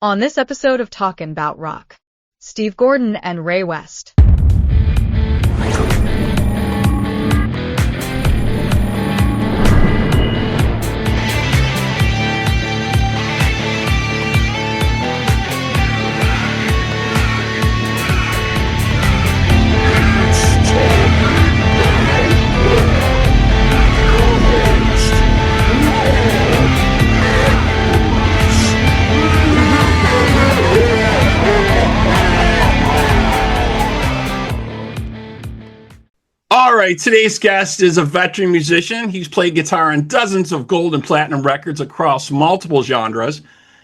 On this episode of Talkin' About Rock, Steve Gordon and Ray West. All right, today's guest is a veteran musician. He's played guitar on dozens of gold and platinum records across multiple genres,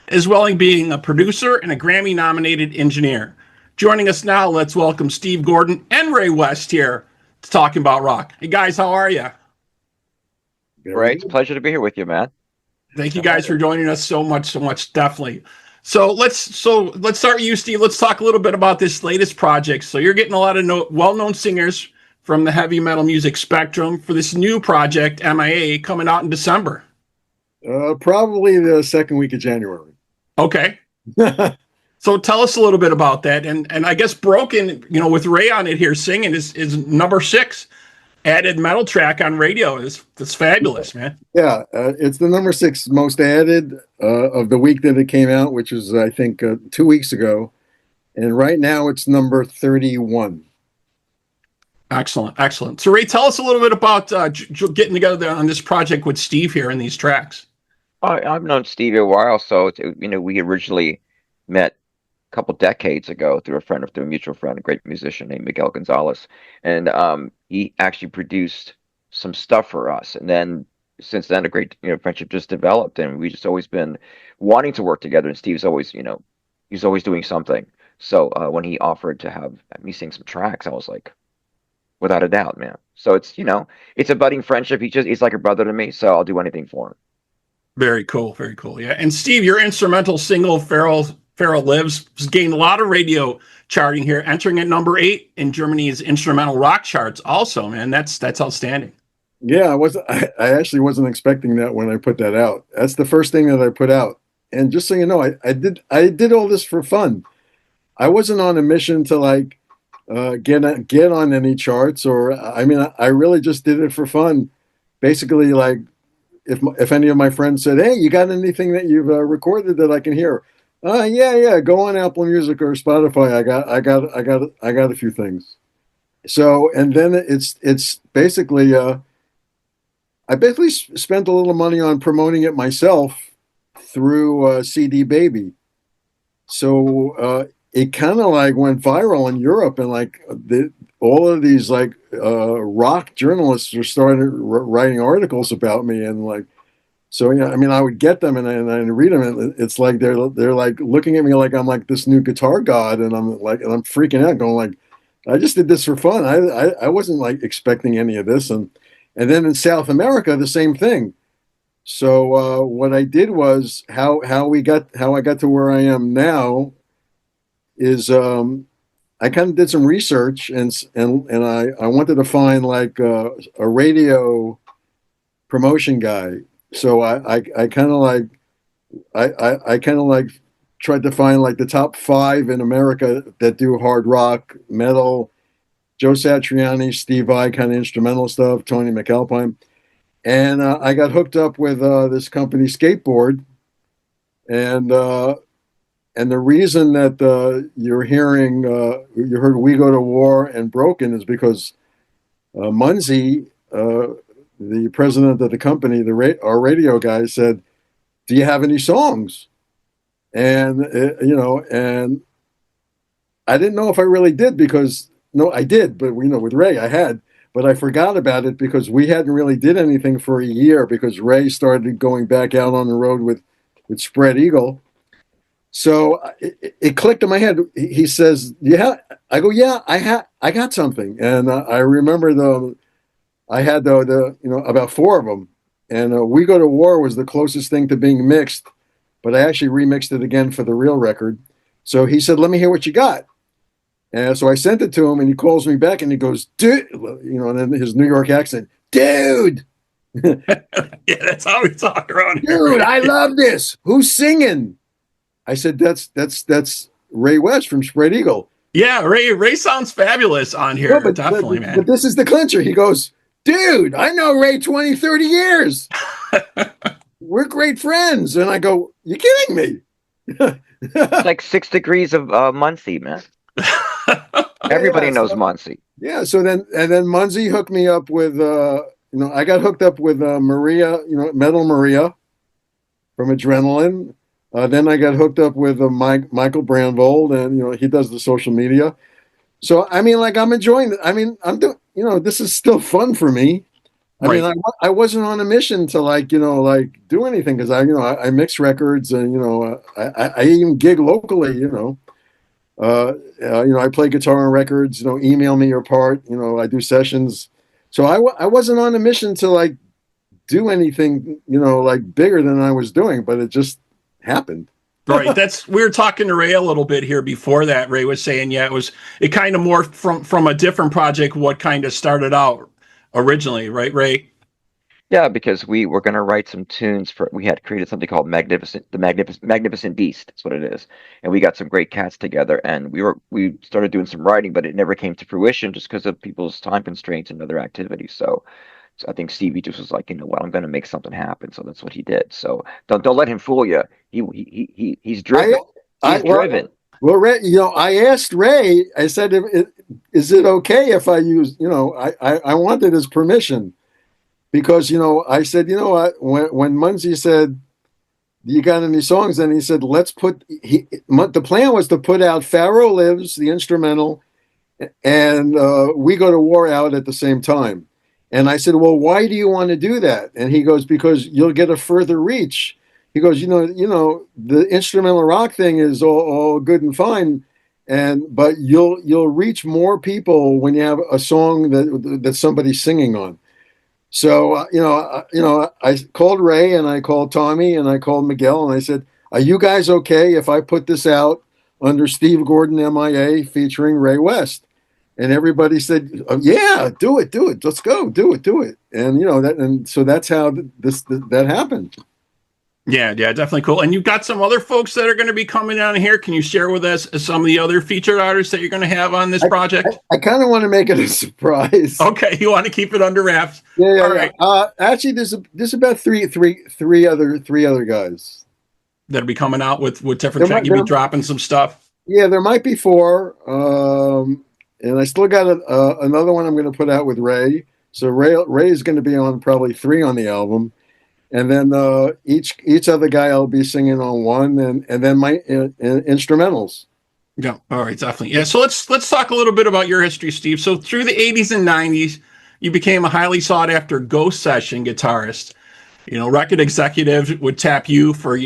as well as being a producer and a Grammy-nominated engineer. Joining us now, let's welcome Steve Gordon and Ray West here to Talking About Rock. Hey guys, how are you? Great, it's a pleasure to be here with you, man. Thank you guys for joining us so much, definitely. So let's start with you, Steve. Let's talk a little bit about this latest project. So you're getting a lot of well-known singers from the heavy metal music spectrum for this new project, MIA, coming out in December. Probably the second week of January. Okay. So tell us a little bit about that. And I guess Broken, with Ray on it here singing is number 6 added metal track on radio. That's fabulous, man. Yeah, it's the number 6 most added of the week that it came out, which was, I think, 2 weeks ago. And right now it's number 31. Excellent. So Ray, tell us a little bit about getting together on this project with Steve here in these tracks. I've known Steve a while, so we originally met a couple decades ago through a mutual friend, a great musician named Miguel Gonzalez, and he actually produced some stuff for us. And then since then, a great friendship just developed, and we just always been wanting to work together. And Steve's always he's always doing something. So when he offered to have me sing some tracks, I was like, without a doubt, man. So it's it's a budding friendship. He's like a brother to me, so I'll do anything for him. Very cool. Yeah. And Steve, your instrumental single Pharaoh Lives has gained a lot of radio charting here, entering at number 8 in Germany's instrumental rock charts. Also, man, that's outstanding. Yeah, I actually wasn't expecting that when I put that out. That's the first thing that I put out. And just so you know, I did all this for fun. I wasn't on a mission to get on any charts, or I really just did it for fun. Basically, if any of my friends said, "Hey, you got anything that you've recorded that I can hear?" Yeah, go on Apple Music or Spotify. I got a few things. So, and then it's basically I basically spent a little money on promoting it myself through CD Baby. So it kind of went viral in Europe, and all of these rock journalists are started writing articles about me, and so yeah, I would get them and I read them, and it's like they're looking at me like I'm this new guitar god, and I'm freaking out, going I just did this for fun. I wasn't expecting any of this, and then in South America the same thing. So what I did was how I got to where I am now is I kind of did some research, and I wanted to find a radio promotion guy. So I kind of tried to find the top 5 in America that do hard rock, metal, Joe Satriani, Steve Vai, kind of instrumental stuff, Tony McAlpine, and I got hooked up with this company Skateboard, and the reason that you're hearing, you heard We Go to War and Broken is because Munzie, the president of the company, our radio guy, said, "Do you have any songs?" And, and I didn't know if I really did, because, no, I did, but, with Ray, I had, but I forgot about it because we hadn't really did anything for a year, because Ray started going back out on the road with Spread Eagle. So it clicked in my head. He says, "Yeah." I go, "Yeah, I got something." And I remember I had about 4 of them, and We Go to War was the closest thing to being mixed, but I actually remixed it again for the real record. So he said, "Let me hear what you got." And so I sent it to him, and he calls me back and he goes, "Dude," and then his New York accent, "Dude." Yeah, that's how we talk around here. "Dude, I love this. Who's singing?" I said, that's Ray West from Spread Eagle. Yeah, Ray sounds fabulous on here. No, Definitely, but man. this is the clincher. He goes, dude, I know Ray 20, 30 years. We're great friends. And I go, you kidding me? It's like 6 degrees of Muncie, man. Everybody Yeah, knows Muncie. yeah. So then Muncie hooked me up with, I got hooked up with Maria, Metal Maria from Adrenaline. Then I got hooked up with Michael Brandvold, and he does the social media. So I mean, like, I'm enjoying it. I mean, I'm doing, this is still fun for me. I Right. mean, I wasn't on a mission to like do anything, because I mix records, and I even gig locally. I play guitar on records. Email me your part. I do sessions. So I wasn't on a mission to like do anything like bigger than I was doing, but it just happened. Right. We were talking to Ray a little bit here before that. Ray was saying, yeah, it kind of morphed from a different project, what kind of started out originally, right, Ray? Yeah, because we were going to write some tunes we had created something called Magnificent Beast. That's what it is. And we got some great cats together, and we started doing some writing, but it never came to fruition just because of people's time constraints and other activities. So I think Stevie just was like, well, I'm going to make something happen. So that's what he did. So don't let him fool you. He's driven. He's driven. Well, Ray, I asked Ray. I said, "Is it okay if I use?" I wanted his permission, because I said, what, when Muncie said, "You got any songs?" and he said, "Let's put." The plan was to put out "Pharaoh Lives," the instrumental, and "We Go to War" out at the same time. And I said, "Well, why do you want to do that?" And he goes, "Because you'll get a further reach." He goes, the instrumental rock thing is all good and fine, but you'll reach more people when you have a song that somebody's singing on. So I called Ray, and I called Tommy, and I called Miguel, and I said, "Are you guys okay if I put this out under Steve Gordon MIA featuring Ray West?" And everybody said, "Yeah, do it. Let's go, do it." And so that's how that happened. Yeah, definitely cool. And you've got some other folks that are going to be coming down here. Can you share with us some of the other featured artists that you're going to have on this project? I kind of want to make it a surprise. Okay, you want to keep it under wraps? Yeah. All right. Actually, there's about three other guys that'll be coming out with different tracks. You'll be dropping some stuff. Yeah, there might be four. And I still got another one I'm going to put out with Ray. So Ray is going to be on probably 3 on the album. And then each other guy I'll be singing on one, and then my instrumentals. Yeah, all right, definitely. Yeah, so let's talk a little bit about your history, Steve. So through the 80s and 90s, you became a highly sought after ghost session guitarist. Record executives would tap you for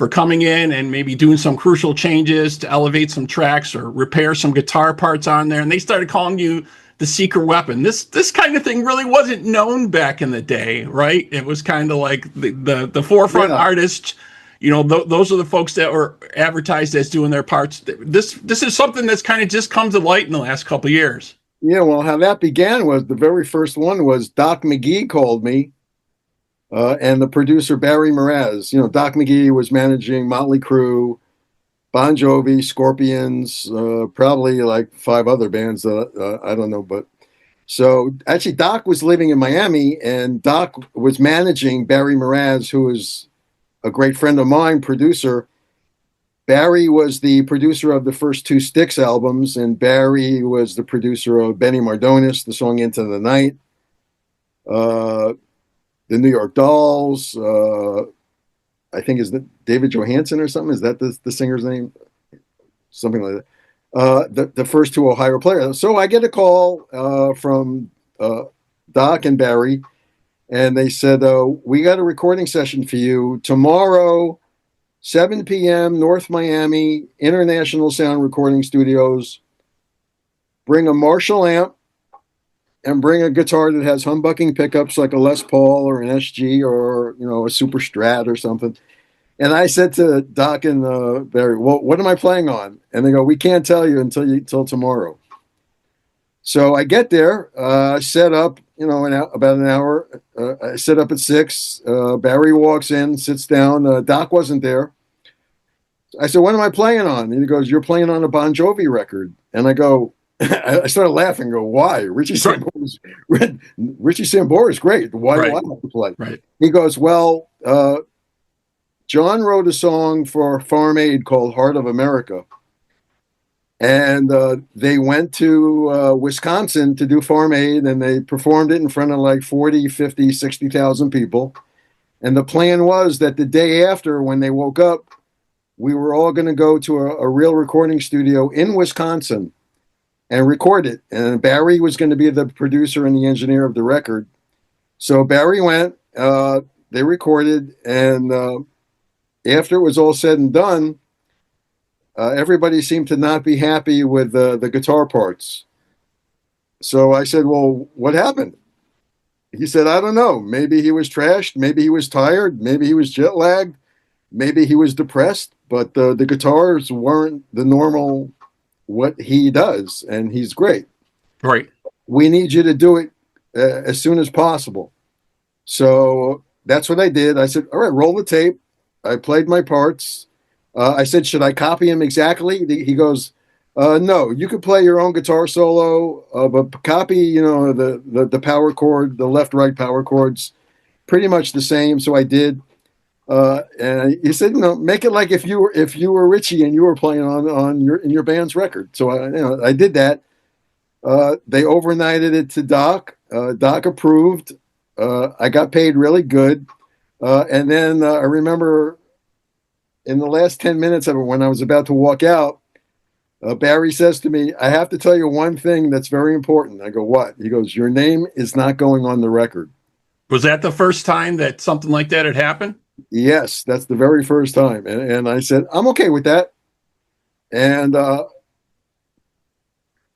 coming in and maybe doing some crucial changes to elevate some tracks or repair some guitar parts on there, and they started calling you the secret weapon. This kind of thing really wasn't known back in the day, right? It was kind of like the forefront artists. Those are the folks that were advertised as doing their parts. This is something that's kind of just come to light in the last couple of years. Yeah, well, how that began was the very first one was Doc McGee called me, and the producer Barry Mraz. Doc McGee was managing Motley Crue, Bon Jovi, Scorpions, probably like 5 other bands that I don't know. But so actually Doc was living in Miami, and Doc was managing Barry Mraz, who is a great friend of mine, producer. Barry was the producer of the first 2 Styx albums, and Barry was the producer of Benny Mardones, the song Into the Night, the New York Dolls, I think is that David Johansen or something. Is that the singer's name? Something like that. The first 2 Ohio players. So I get a call from Doc and Barry, and they said, "We got a recording session for you tomorrow, 7 p.m. North Miami International Sound Recording Studios. Bring a Marshall amp and bring a guitar that has humbucking pickups like a Les Paul or an SG or a Super Strat or something." And I said to Doc and Barry, "Well, what am I playing on?" And they go, "We can't tell you until tomorrow." So I get there, set up, about an hour. I set up at 6. Barry walks in, sits down. Doc wasn't there. I said, what am I playing on? And he goes, you're playing on a Bon Jovi record. And I go, I started laughing and go, why? Richie Sambora is great. Why do I Right. have to play? Right. He goes, well, John wrote a song for Farm Aid called Heart of America. And they went to Wisconsin to do Farm Aid, and they performed it in front of like 40, 50, 60,000 people. And the plan was that the day after, when they woke up, we were all going to go to a real recording studio in Wisconsin and record it. And Barry was going to be the producer and the engineer of the record. So Barry went, they recorded, and after it was all said and done, everybody seemed to not be happy with the guitar parts. So I said, well, what happened? He said, I don't know. Maybe he was trashed. Maybe he was tired. Maybe he was jet lagged. Maybe he was depressed. But the guitars weren't the normal what he does, and he's great. Right. We need you to do it as soon as possible. So that's what I did. I said, all right, roll the tape. I played my parts. I said, should I copy him exactly? He goes, no, you could play your own guitar solo, but copy, the power chord, the left-right power chords, pretty much the same. So I did. And he said, make it like if you were Richie and you were playing on your band's record. So I did that. They overnighted it to Doc. Doc approved. I got paid really good. And then I remember in the last 10 minutes of it, when I was about to walk out, Barry says to me, I have to tell you one thing that's very important. I go, what? He goes, your name is not going on the record. Was that the first time that something like that had happened? Yes, that's the very first time. And I said, I'm okay with that. And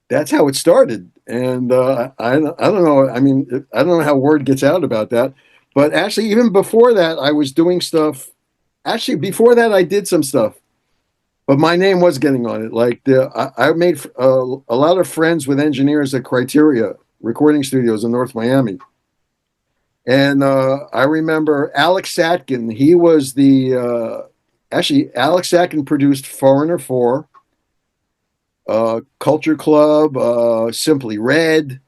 that's how it started. And I don't know. I mean, I don't know how word gets out about that. But actually, even before that, I was doing stuff. Actually, before that, I did some stuff. But my name was getting on it. Like I made a lot of friends with engineers at Criteria Recording Studios in North Miami. And I remember Alex Satkin. He was actually, Alex Satkin produced Foreigner 4, Culture Club, Simply Red.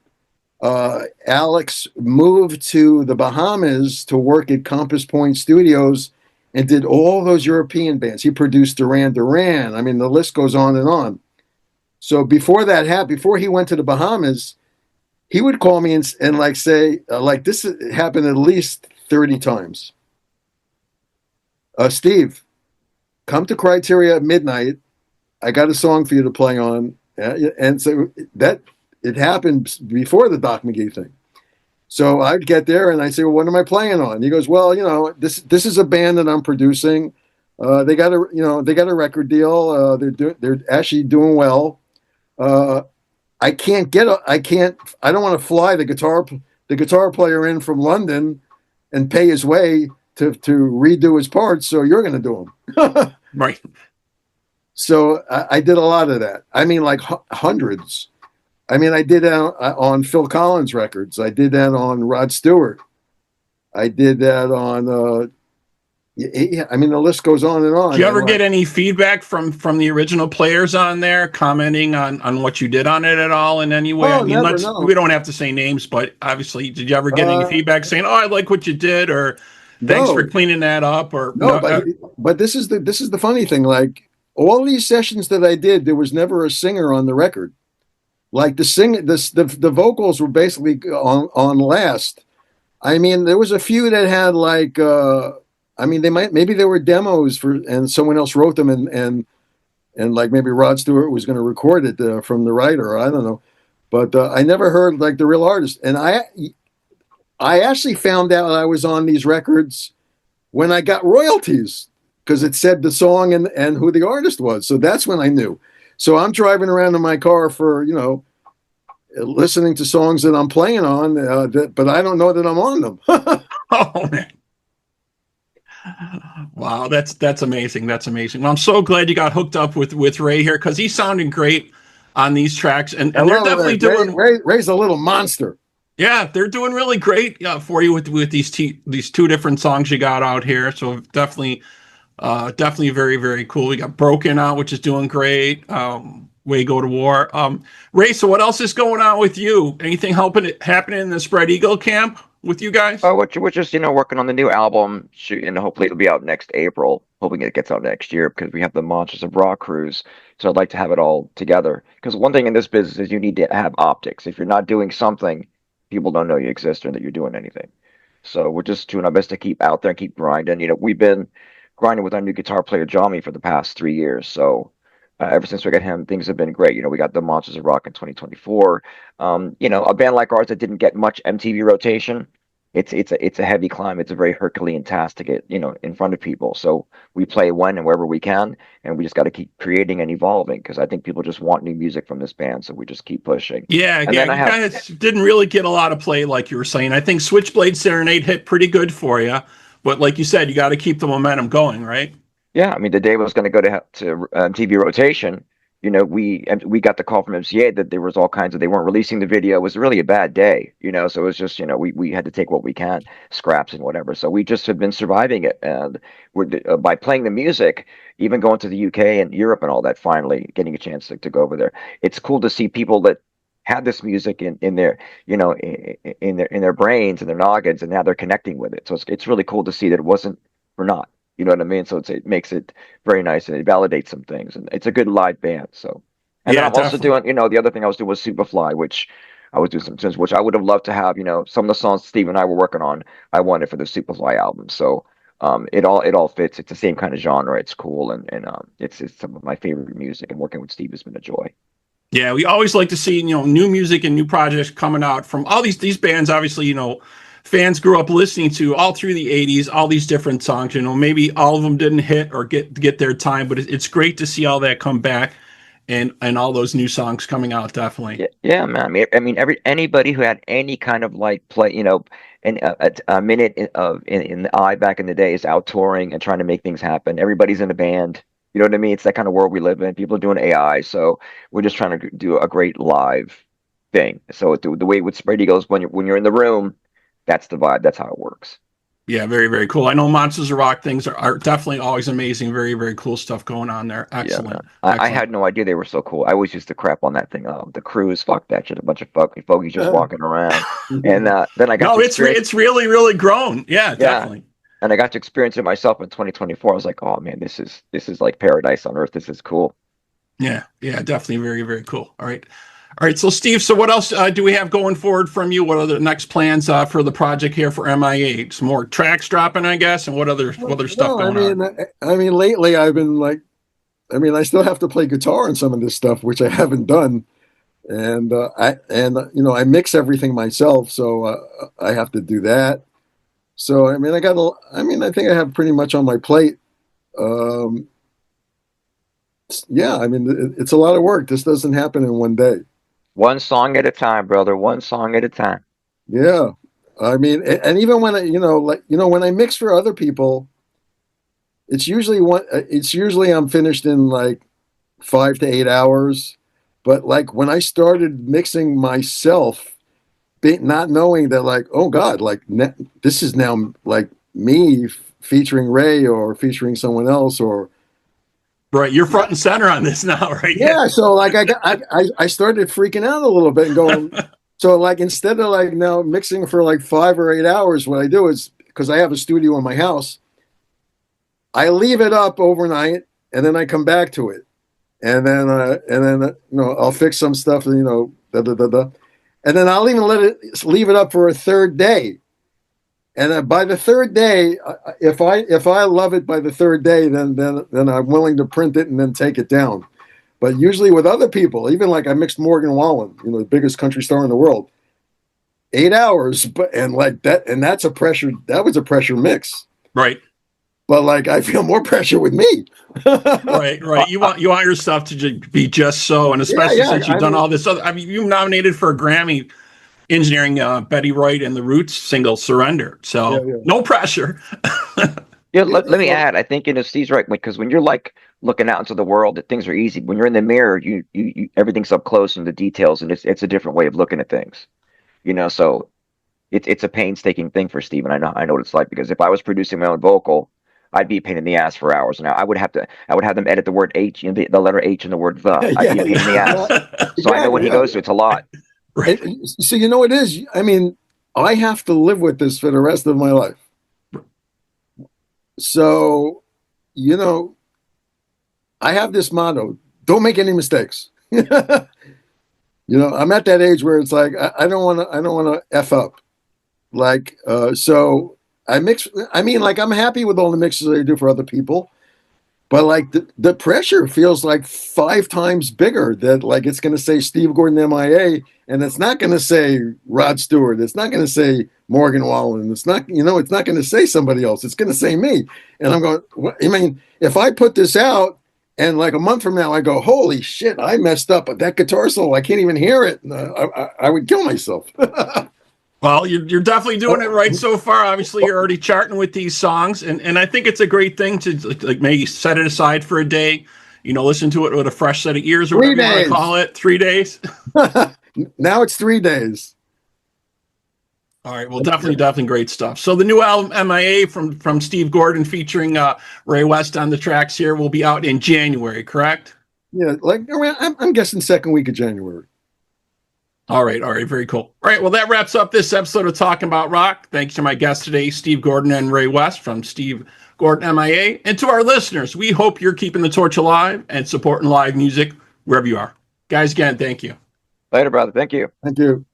Alex moved to the Bahamas to work at Compass Point Studios and did all those European bands. He produced Duran Duran. I mean, the list goes on and on. So before that happened, before he went to the Bahamas, he would call me and like say, like this happened at least 30 times. Steve, come to Criteria at midnight. I got a song for you to play on. And so that it happened before the Doc McGee thing. So I'd get there and I'd say, well, what am I playing on? He goes, well, this is a band that I'm producing. They got a record deal. They're actually doing well. I don't want to fly the guitar player in from London and pay his way to redo his parts. So you're going to do them. Right. So I did a lot of that. I mean, like hundreds. I mean, I did that on Phil Collins records. I did that on Rod Stewart. I did that on, I mean, the list goes on and on. Did you ever get any feedback from the original players on there commenting on what you did on it at all in any way? Oh, I mean, never. we don't have to say names, but obviously, did you ever get any feedback saying, "Oh, I like what you did," or "Thanks for cleaning that up"? Or but this is the funny thing. Like all these sessions that I did, there was never a singer on the record. Like the vocals were basically on last. I mean, there was a few that had like. I mean, maybe they were demos and someone else wrote them and like maybe Rod Stewart was going to record it from the writer. I don't know, but I never heard like the real artist. And I actually found out I was on these records when I got royalties because it said the song and who the artist was. So that's when I knew. So I'm driving around in my car for listening to songs that I'm playing on, but I don't know that I'm on them. Oh man. Wow, that's amazing. That's amazing. Well, I'm so glad you got hooked up with Ray here because he's sounding great on these tracks, and they're definitely doing. Ray's a little monster. Yeah, they're doing really great for you with these two different songs you got out here. So definitely Definitely very, very cool. We got Broken out, which is doing great. Way Go to War. Ray, so what else is going on with you? Anything happening in the Spread Eagle camp with you guys? Oh, we're just, working on the new album, and hopefully it'll be out next April. Hoping it gets out next year because we have the Monsters of Rock cruise. So I'd like to have it all together. Because one thing in this business is you need to have optics. If you're not doing something, people don't know you exist or that you're doing anything. So we're just doing our best to keep out there and keep grinding. We've been grinding with our new guitar player, Johnny, for the past 3 years. So ever since we got him, things have been great. We got the Monsters of Rock in 2024. A band like ours that didn't get much MTV rotation, it's a heavy climb. It's a very Herculean task to get in front of people. So we play when and wherever we can, and we just got to keep creating and evolving because I think people just want new music from this band. So we just keep pushing. Yeah, And yeah. then You guys didn't really get a lot of play, like you were saying. I think Switchblade Serenade hit pretty good for you, but like you said, you got to keep the momentum going, right? Yeah, I mean, the day was going to go to TV rotation. We got the call from MCA that there was all kinds of they weren't releasing the video. It was really a bad day, so it was just we had to take what we can, scraps and whatever. So we just have been surviving it, and by playing the music, even going to the UK and Europe and all that. Finally, getting a chance to go over there. It's cool to see people that had this music in their in their brains and their noggins, and now they're connecting with it. So it's really cool to see that it wasn't for naught. You know what I mean? So it makes it very nice and it validates some things. And it's a good live band. So, and then Yeah, I'm also definitely. doing, the other thing I was doing was Superfly, which I was doing some tunes, which I would have loved to have, some of the songs Steve and I were working on, I wanted for the Superfly album. So, it all fits. It's the same kind of genre. It's cool. And it's some of my favorite music, and working with Steve has been a joy. Yeah, we always like to see, new music and new projects coming out from all these bands. Obviously, fans grew up listening to all through the 80s, all these different songs. Maybe all of them didn't hit or get their time, but it's great to see all that come back and all those new songs coming out, definitely. Yeah, yeah, man. I mean, anybody who had any kind of like play, a minute in the eye back in the day is out touring and trying to make things happen. Everybody's in a band. You know what I mean? It's that kind of world we live in. People are doing AI, so we're just trying to do a great live thing. So the way with Spread Eagles, when you're in the room, that's the vibe. That's how it works. Yeah, very, very cool. I know Monsters of Rock things are definitely always amazing. Very, very cool stuff going on there. Yeah, Excellent. man. I Excellent. had no idea they were so cool. I always used to crap on that thing. The cruise, fuck that shit. A bunch of fogies just walking around. And then I got No, to experience, it's really, really grown. Yeah, yeah, definitely. and I got to experience it myself in 2024. I was like, oh man, this is like paradise on earth. This is cool. Yeah, yeah, definitely very, very cool. All right. All right. So, Steve, so what else do we have going forward from you? What are the next plans for the project here for MIA? Some more tracks dropping, I guess, and what other stuff No, going on? I mean, lately I've been like, I still have to play guitar on some of this stuff, which I haven't done, and I mix everything myself, so I have to do that. So I think I have pretty much on my plate. Um, yeah, it's a lot of work. This doesn't happen in one day. One song at a time, brother. One song at a time. Yeah, and even when when I mix for other people, it's usually I'm finished in like 5 to 8 hours. But like when I started mixing myself, not knowing that, like, oh God, like this is now like me featuring Ray or featuring someone else, or Right. You're front and center on this now, right? Yeah. yeah. So like I started freaking out a little bit and going. So like instead of like now mixing for like 5 or 8 hours, what I do is, because I have a studio in my house, I leave it up overnight and then I come back to it, and then I'll fix some stuff, and then I'll even leave it up for a third day. And by the third day, if I love it by the third day, then I'm willing to print it and then take it down. But usually with other people, even like I mixed Morgan Wallen, the biggest country star in the world, 8 hours, that was a pressure mix. Right. But like I feel more pressure with me. Right. Right. You want your stuff to be just so, and especially since you've done all this other. I mean, you nominated for a Grammy engineering Betty Wright and the Roots single "Surrender." So no pressure. Yeah, let me add. I think Steve's right, because when you're like looking out into the world, that things are easy. When you're in the mirror, you everything's up close and the details, and it's a different way of looking at things. So it's a painstaking thing for Steve, and I know what it's like, because if I was producing my own vocal, I'd be a pain in the ass for hours. Now I would have them edit the word H, the letter H and the word the. I'd be a pain in the ass. So I know what he goes through. It's a lot. Right. So you know it is. I mean, I have to live with this for the rest of my life. So, I have this motto: don't make any mistakes. I'm at that age where it's like I don't want to f up. Like, so I mix. I mean, like I'm happy with all the mixes I do for other people, but like the pressure feels like 5 times bigger. That like it's going to say Steve Gordon MIA, and it's not going to say Rod Stewart. It's not going to say Morgan Wallen. It's not it's not going to say somebody else. It's going to say me. And I'm going. I mean, if I put this out. And like a month from now, I go, holy shit, I messed up. But that guitar solo, I can't even hear it. I would kill myself. Well, you're definitely doing it right so far. Obviously, you're already charting with these songs. And I think it's a great thing to like maybe set it aside for a day, listen to it with a fresh set of ears or whatever you want to call it. 3 days. Now it's 3 days. All right. Well, definitely great stuff. So the new album MIA from Steve Gordon featuring Ray West on the tracks here will be out in January, correct? Yeah, like around, I'm guessing second week of January. All right. Very cool. All right. Well, that wraps up this episode of Talking About Rock. Thanks to my guests today, Steve Gordon and Ray West from Steve Gordon MIA. And to our listeners, we hope you're keeping the torch alive and supporting live music wherever you are. Guys, again, thank you. Later, brother. Thank you. Thank you.